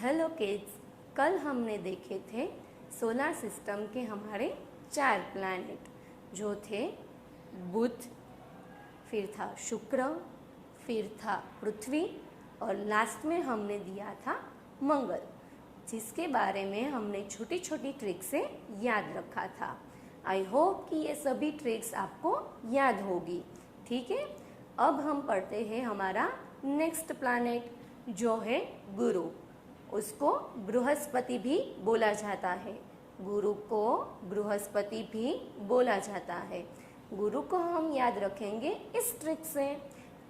Hello kids, कल हमने देखे थे सोलर सिस्टम के हमारे 4 प्लैनेट जो थे बुध, फिर था शुक्र, फिर था पृथ्वी और लास्ट में हमने दिया था मंगल, जिसके बारे में हमने छोटी छोटी ट्रिक से याद रखा था। आई होप कि ये सभी ट्रिक्स आपको याद होगी। ठीक है, अब हम पढ़ते हैं हमारा नेक्स्ट प्लैनेट जो है गुरु। उसको बृहस्पति भी बोला जाता है। गुरु को बृहस्पति भी बोला जाता है। गुरु को हम याद रखेंगे इस ट्रिक से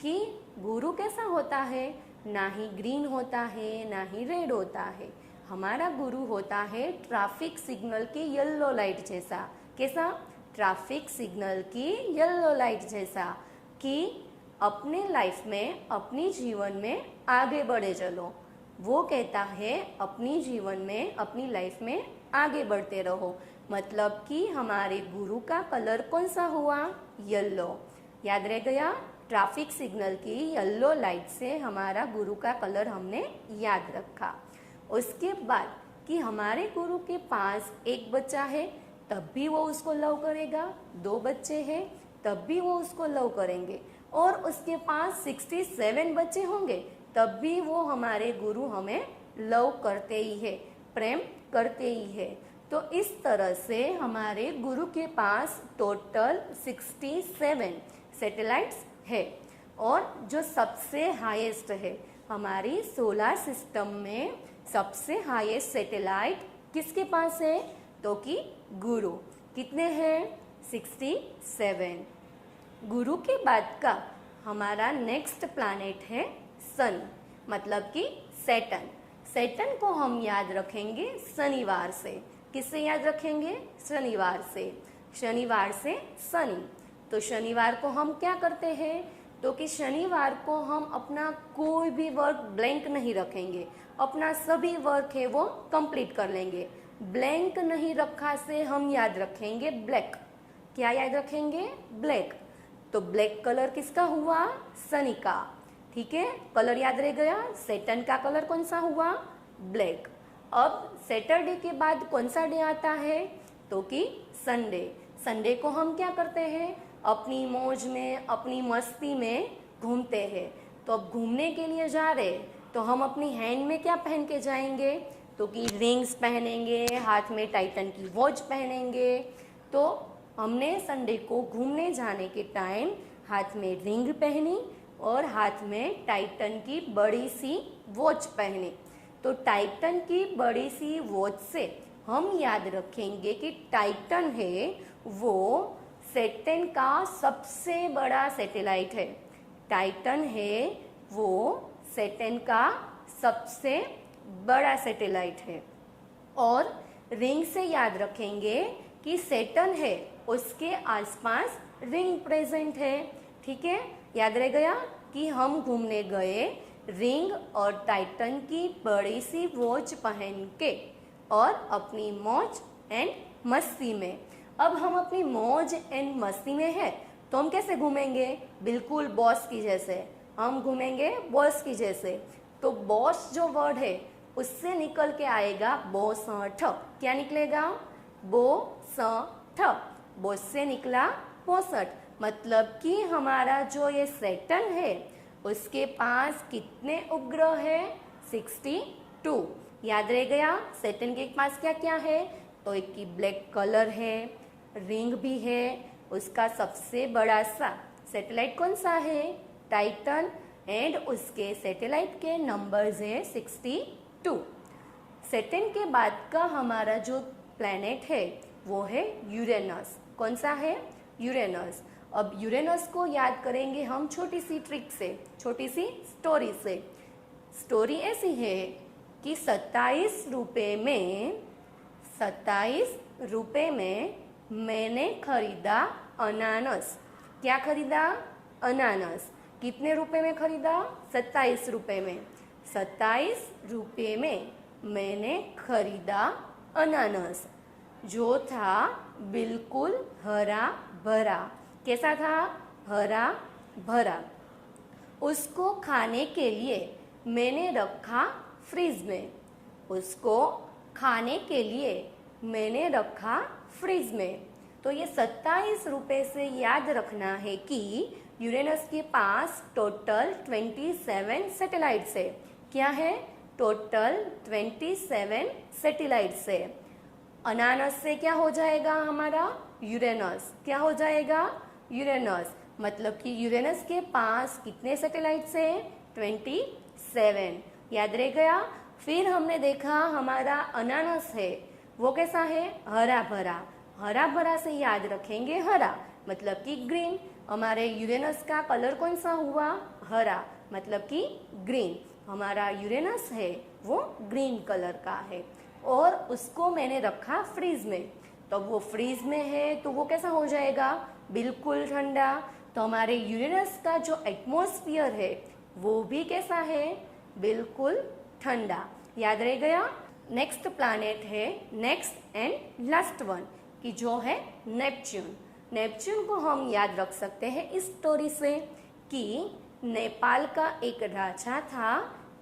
कि गुरु कैसा होता है, ना ही ग्रीन होता है ना ही रेड होता है। हमारा गुरु होता है ट्रैफिक सिग्नल की येलो लाइट जैसा। कैसा? ट्रैफिक सिग्नल की येलो लाइट जैसा कि अपने लाइफ में, अपनी जीवन में आगे बढ़े चलो। वो कहता है अपनी जीवन में, अपनी लाइफ में आगे बढ़ते रहो। मतलब कि हमारे गुरु का कलर कौन सा हुआ? येलो। याद रह गया? ट्रैफिक सिग्नल की येलो लाइट से हमारा गुरु का कलर हमने याद रखा। उसके बाद कि हमारे गुरु के पास एक बच्चा है तब भी वो उसको लव करेगा, 2 बच्चे हैं तब भी वो उसको लव करेंगे, और उसके पास 67 बच्चे होंगे तब भी वो हमारे गुरु हमें लव करते ही है, प्रेम करते ही है। तो इस तरह से हमारे गुरु के पास टोटल 67 सैटेलाइट्स है। और जो सबसे हाईएस्ट है हमारी सोलर सिस्टम में, सबसे हाईएस्ट सैटेलाइट किसके पास है? तो कि गुरु। कितने हैं? 67। गुरु के बाद का हमारा नेक्स्ट प्लैनेट है सन, मतलब कि सैटर्न। सैटर्न को हम याद रखेंगे शनिवार से। किससे याद रखेंगे? शनिवार से। शनिवार से शनि। तो शनिवार को हम क्या करते हैं? तो कि शनिवार को हम अपना कोई भी वर्क ब्लैंक नहीं रखेंगे, अपना सभी वर्क है वो कंप्लीट कर लेंगे। ब्लैंक नहीं रखा से हम याद रखेंगे ब्लैक। क्या याद रखेंगे? ब्लैक। तो ब्लैक कलर किसका हुआ? शनि का। ठीक है, कलर याद रह गया। सैटर्न का कलर कौन सा हुआ? ब्लैक। अब सैटरडे के बाद कौन सा डे आता है? तो कि संडे। संडे को हम क्या करते हैं? अपनी मौज में, अपनी मस्ती में घूमते हैं। तो अब घूमने के लिए जा रहे तो हम अपनी हैंड में क्या पहन के जाएंगे? तो कि रिंग्स पहनेंगे, हाथ में टाइटन की वॉच पहनेंगे। तो हमने संडे को घूमने जाने के टाइम हाथ में रिंग पहनी और हाथ में टाइटन की बड़ी सी वॉच पहनी। तो टाइटन की बड़ी सी वॉच से हम याद रखेंगे कि टाइटन है वो सैटर्न का सबसे बड़ा सैटेलाइट है। टाइटन है वो सैटर्न का सबसे बड़ा सैटेलाइट है। और रिंग से याद रखेंगे कि सैटर्न है उसके आसपास रिंग प्रेजेंट है। ठीक है, याद रह गया कि हम घूमने गए रिंग और टाइटन की बड़ी सी वॉच पहन के और अपनी मौज एंड मस्ती में। अब हम अपनी मौज एंड मस्ती में है तो हम कैसे घूमेंगे? बिल्कुल बॉस की जैसे हम घूमेंगे, बॉस की जैसे। तो बॉस जो वर्ड है उससे निकल के आएगा बोसठ। क्या निकलेगा? बोसठ। बॉस से निकला 62। मतलब कि हमारा जो ये सैटर्न है उसके पास कितने उपग्रह है? 62। याद रह गया? सैटर्न के पास क्या क्या है? तो एक की ब्लैक कलर है, रिंग भी है, उसका सबसे बड़ा सा सैटेलाइट कौन सा है? टाइटन। एंड उसके सैटेलाइट के नंबर्स है 62। सैटर्न के बाद का हमारा जो प्लैनेट है वो है यूरेनस। कौन सा है? यूरेनस। अब यूरेनस को याद करेंगे हम छोटी सी ट्रिक से, छोटी सी स्टोरी से। स्टोरी ऐसी है कि 27 रुपए में मैंने खरीदा अनानस। क्या खरीदा? अनानस। कितने रुपए में खरीदा? 27 रुपए में। 27 रुपए में मैंने खरीदा अनानस जो था बिल्कुल हरा भरा। कैसा था? हरा भरा। उसको खाने के लिए मैंने रखा फ्रिज में। उसको खाने के लिए मैंने रखा फ्रिज में। तो ये 27 रुपये से याद रखना है कि यूरेनस के पास टोटल 27 सैटेलाइट्स है। क्या है? टोटल 27 सैटेलाइट्स है। अनानस से क्या हो जाएगा हमारा? यूरेनस। क्या हो जाएगा? यूरेनस। मतलब कि यूरेनस के पास कितने सैटेलाइट्स हैं? 27। याद रह गया? फिर हमने देखा हमारा अनानस है, वो कैसा है? हरा भरा। हरा भरा से याद रखेंगे हरा, मतलब कि ग्रीन। हमारे यूरेनस का कलर कौन सा हुआ? हरा, मतलब कि ग्रीन। हमारा यूरेनस है वो ग्रीन कलर का है और उसको मैंने रखा फ्रीज में। तो वो फ्रीज में है तो वो कैसा हो जाएगा? बिल्कुल ठंडा। तो हमारे यूरेनस का जो एटमॉस्फेयर है वो भी कैसा है? बिल्कुल ठंडा। याद रह गया? नेक्स्ट प्लैनेट है, नेक्स्ट एंड लास्ट वन, कि जो है नेपच्यून। नेपच्यून को हम याद रख सकते हैं इस स्टोरी से कि नेपाल का एक राजा था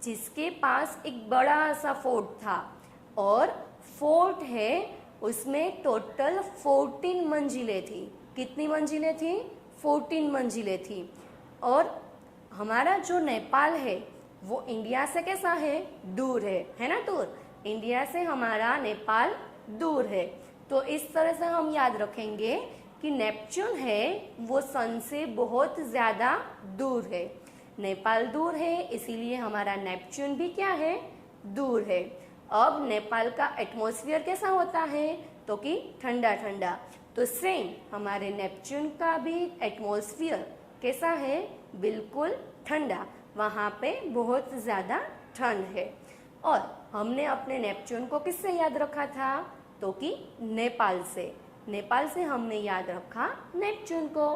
जिसके पास एक बड़ा सा फोर्ट था और फोर्ट है उसमें टोटल 14 मंजिलें थी। कितनी मंजिलें थी? 14 मंजिलें थी। और हमारा जो नेपाल है वो इंडिया से कैसा है? दूर है ना? दूर। इंडिया से हमारा नेपाल दूर है। तो इस तरह से हम याद रखेंगे कि नेपच्यून है वो सन से बहुत ज़्यादा दूर है। नेपाल दूर है इसीलिए हमारा नेपच्यून भी क्या है? दूर है। अब नेपाल का एटमॉस्फेयर कैसा होता है? तो कि ठंडा ठंडा। तो सेम हमारे नेपच्यून का भी एटमॉस्फेयर कैसा है? बिल्कुल ठंडा। वहाँ पे बहुत ज़्यादा ठंड है। और हमने अपने नेपच्यून को किससे याद रखा था? तो कि नेपाल से। नेपाल से हमने याद रखा नेपच्यून को।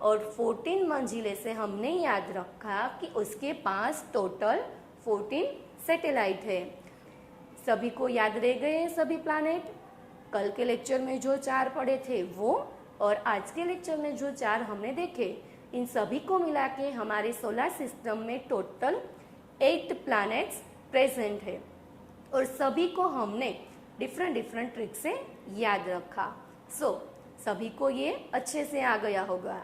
और 14 मंजिले से हमने याद रखा कि उसके पास टोटल 14 सैटेलाइट है। सभी को याद रह गए सभी प्लैनेट? कल के लेक्चर में जो 4 पढ़े थे वो, और आज के लेक्चर में जो 4 हमने देखे, इन सभी को मिला के हमारे सोलर सिस्टम में टोटल 8 प्लैनेट्स प्रेजेंट है। और सभी को हमने डिफरेंट ट्रिक से याद रखा। सो सभी को ये अच्छे से आ गया होगा।